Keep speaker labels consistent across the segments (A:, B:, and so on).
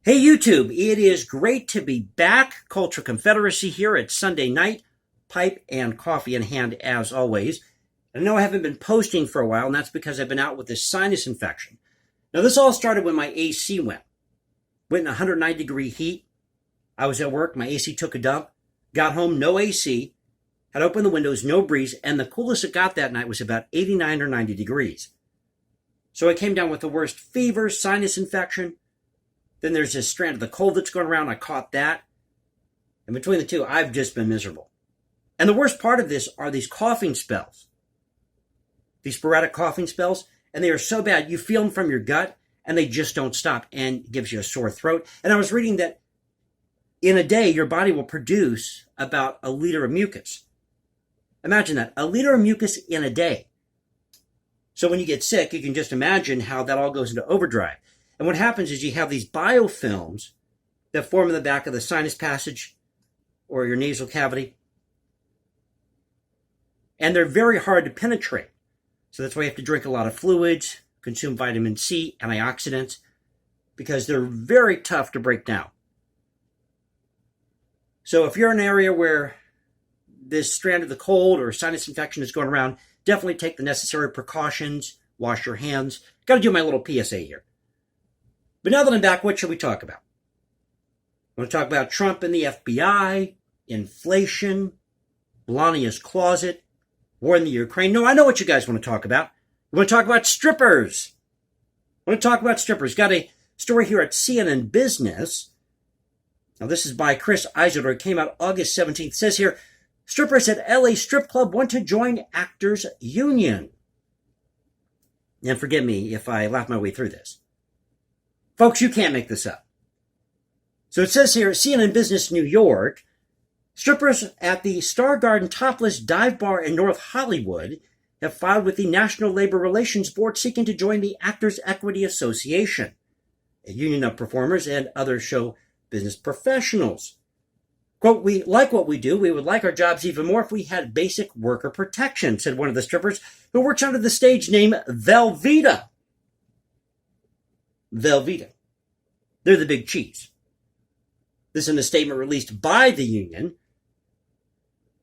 A: Hey YouTube, it is great to be back. Culture Confederacy here at Sunday night. Pipe and coffee in hand as always. I know I haven't been posting for a while, and that's because I've been out with this sinus infection. Now this all started when my AC went in 109-degree heat. I was at work, my AC took a dump, got home, no AC, had opened the windows, no breeze, and the coolest it got that night was about 89 or 90 degrees. So I came down with the worst fever, sinus infection. Then there's this strand of the cold that's going around. I caught that. And between the two, I've just been miserable. And the worst part of this are these coughing spells. These sporadic coughing spells. And they are so bad, you feel them from your gut, and they just don't stop. And it gives you a sore throat. And I was reading that in a day, your body will produce about a liter of mucus. Imagine that, a liter of mucus in a day. So when you get sick, you can just imagine how that all goes into overdrive. And what happens is you have these biofilms that form in the back of the sinus passage or your nasal cavity. And they're very hard to penetrate. So that's why you have to drink a lot of fluids, consume vitamin C, antioxidants, because they're very tough to break down. So if you're in an area where this strand of the cold or sinus infection is going around, definitely take the necessary precautions, wash your hands. Got to do my little PSA here. But now that I'm back, what should we talk about? I want to talk about Trump and the FBI, inflation, Melania's closet, war in the Ukraine. No, I know what you guys want to talk about. You want to talk about strippers. I want to talk about strippers. Got a story here at CNN Business. Now, this is by Chris Isidore. It came out August 17th. It says here, strippers at LA strip club want to join actors union. And forgive me if I laugh my way through this. Folks, you can't make this up. So it says here, CNN Business New York, strippers at the Star Garden Topless Dive Bar in North Hollywood have filed with the National Labor Relations Board seeking to join the Actors Equity Association, a union of performers and other show business professionals. Quote, we like what we do. We would like our jobs even more if we had basic worker protection, said one of the strippers who works under the stage name Velveeta. Velveeta. They're the big cheese. This is in a statement released by the union.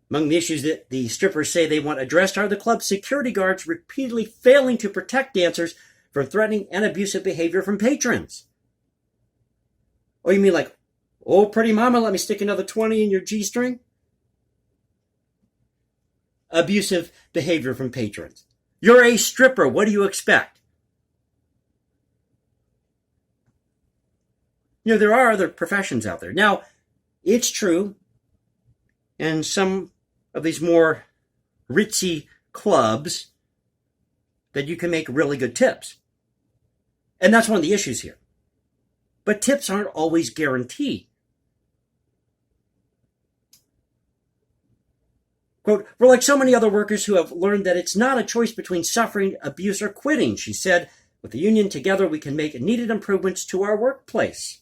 A: Among the issues that the strippers say they want addressed are the club's security guards repeatedly failing to protect dancers from threatening and abusive behavior from patrons. Oh, you mean like, oh, pretty mama, let me stick another 20 in your G-string? Abusive behavior from patrons. You're a stripper. What do you expect? You know, there are other professions out there. Now, it's true, in some of these more ritzy clubs, that you can make really good tips. And that's one of the issues here. But tips aren't always guaranteed. Quote, we're like so many other workers who have learned that it's not a choice between suffering abuse or quitting, she said. With the union together, we can make needed improvements to our workplace.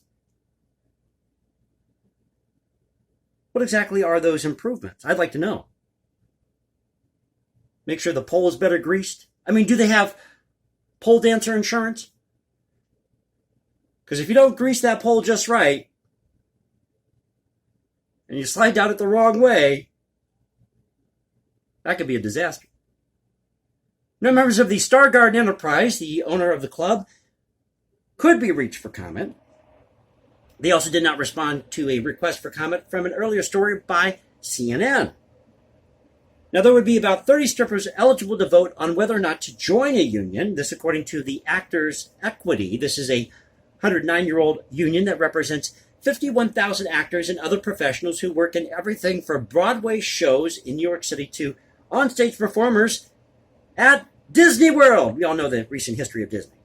A: What exactly are those improvements? I'd like to know. Make sure the pole is better greased. I mean, do they have pole dancer insurance? Because if you don't grease that pole just right, and you slide down it the wrong way, that could be a disaster. No members of the Star Garden Enterprise, the owner of the club, could be reached for comment. They also did not respond to a request for comment from an earlier story by CNN. Now, there would be about 30 strippers eligible to vote on whether or not to join a union. This according to the Actors Equity. This is a 109-year-old union that represents 51,000 actors and other professionals who work in everything from Broadway shows in New York City to onstage performers at Disney World. We all know the recent history of Disney.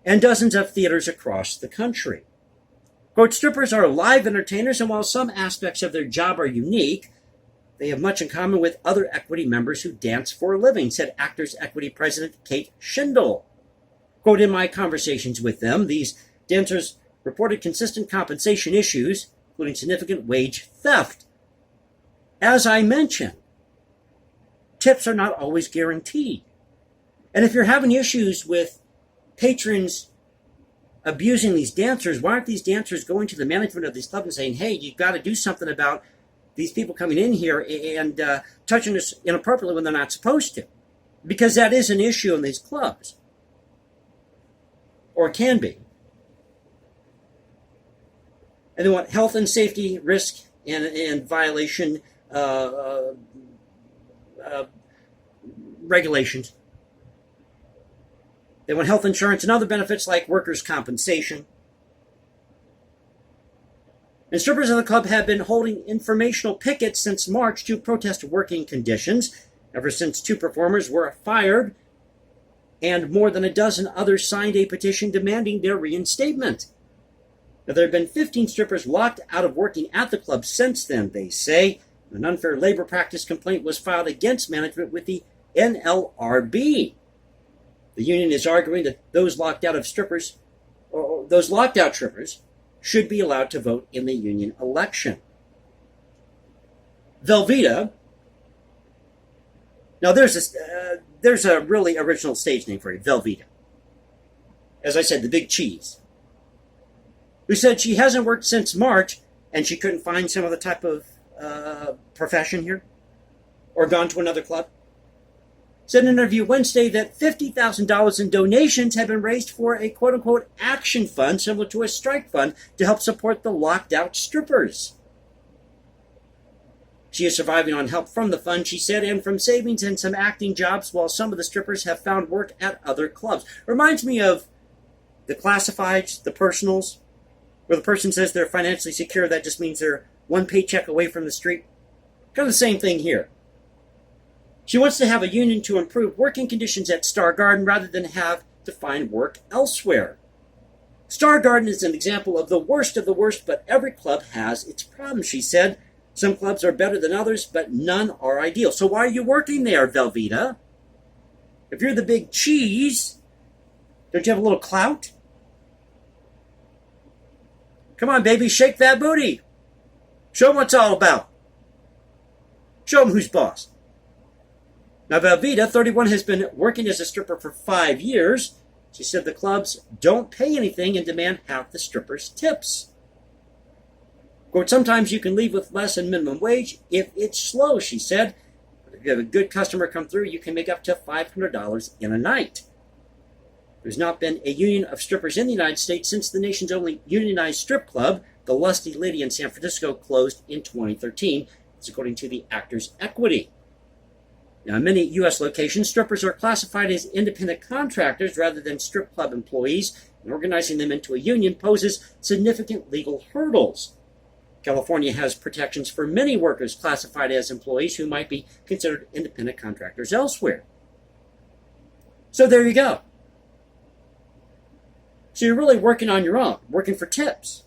A: And dozens of theaters across the country. Quote, strippers are live entertainers, and while some aspects of their job are unique, they have much in common with other equity members who dance for a living, said Actors Equity President Kate Schindel. Quote, in my conversations with them, these dancers reported consistent compensation issues, including significant wage theft. As I mentioned, tips are not always guaranteed. And if you're having issues with patrons abusing these dancers, why aren't these dancers going to the management of these clubs and saying, hey, you've got to do something about these people coming in here and touching us inappropriately when they're not supposed to? Because that is an issue in these clubs. Or can be. And they want health and safety risk and violation regulations. They want health insurance and other benefits like workers' compensation. And strippers in the club have been holding informational pickets since March to protest working conditions, ever since 2 performers were fired and more than a dozen others signed a petition demanding their reinstatement. Now, there have been 15 strippers locked out of working at the club since then, they say. An unfair labor practice complaint was filed against management with the NLRB. The union is arguing that those locked out strippers should be allowed to vote in the union election. Velveeta. Now, there's a really original stage name for it, Velveeta. As I said, the big cheese. Who said she hasn't worked since March and she couldn't find some other type of profession here or gone to another club. Said in an interview Wednesday that $50,000 in donations have been raised for a quote-unquote action fund similar to a strike fund to help support the locked-out strippers. She is surviving on help from the fund, she said, and from savings and some acting jobs while some of the strippers have found work at other clubs. Reminds me of the classifieds, the personals, where the person says they're financially secure. That just means they're one paycheck away from the street. Kind of the same thing here. She wants to have a union to improve working conditions at Star Garden rather than have to find work elsewhere. Star Garden is an example of the worst, but every club has its problems, she said. Some clubs are better than others, but none are ideal. So why are you working there, Velveeta? If you're the big cheese, don't you have a little clout? Come on, baby, shake that booty. Show them what it's all about. Show them who's boss. Now, Velveeta, 31, has been working as a stripper for 5 years. She said the clubs don't pay anything and demand half the strippers' tips. Quote, sometimes you can leave with less than minimum wage if it's slow, she said. But if you have a good customer come through, you can make up to $500 in a night. There's not been a union of strippers in the United States since the nation's only unionized strip club, the Lusty Lady in San Francisco, closed in 2013. That's according to the Actors' Equity. Now, in many U.S. locations, strippers are classified as independent contractors rather than strip club employees, and organizing them into a union poses significant legal hurdles. California has protections for many workers classified as employees who might be considered independent contractors elsewhere. So there you go. So you're really working on your own, working for tips.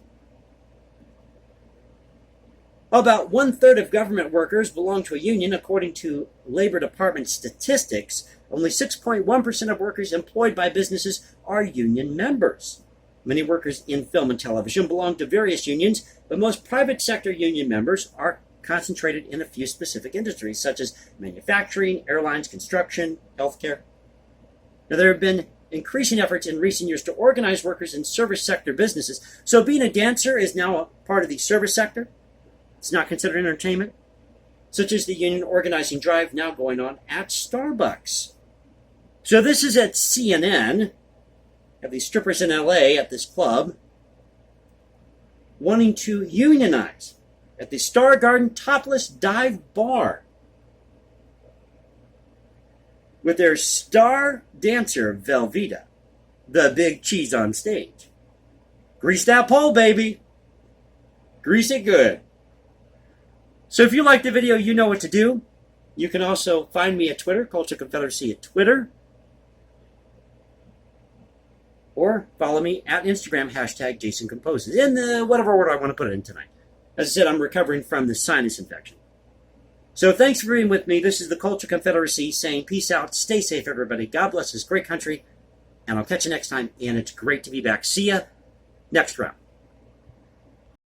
A: About 1/3 of government workers belong to a union, according to Labor Department statistics. Only 6.1% of workers employed by businesses are union members. Many workers in film and television belong to various unions, but most private sector union members are concentrated in a few specific industries, such as manufacturing, airlines, construction, healthcare. Now, there have been increasing efforts in recent years to organize workers in service sector businesses. So being a dancer is now a part of the service sector. It's not considered entertainment, such as the union organizing drive now going on at Starbucks. So this is at CNN. Have these strippers in LA at this club wanting to unionize at the Star Garden Topless Dive Bar with their star dancer, Velveeta, the big cheese on stage. Grease that pole, baby. Grease it good. So if you liked the video, you know what to do. You can also find me at Twitter, Culture Confederacy at Twitter. Or follow me at Instagram, hashtag Jason Composes, in the whatever order I want to put it in tonight. As I said, I'm recovering from the sinus infection. So thanks for being with me. This is the Culture Confederacy saying peace out. Stay safe, everybody. God bless this great country. And I'll catch you next time. And it's great to be back. See ya next round.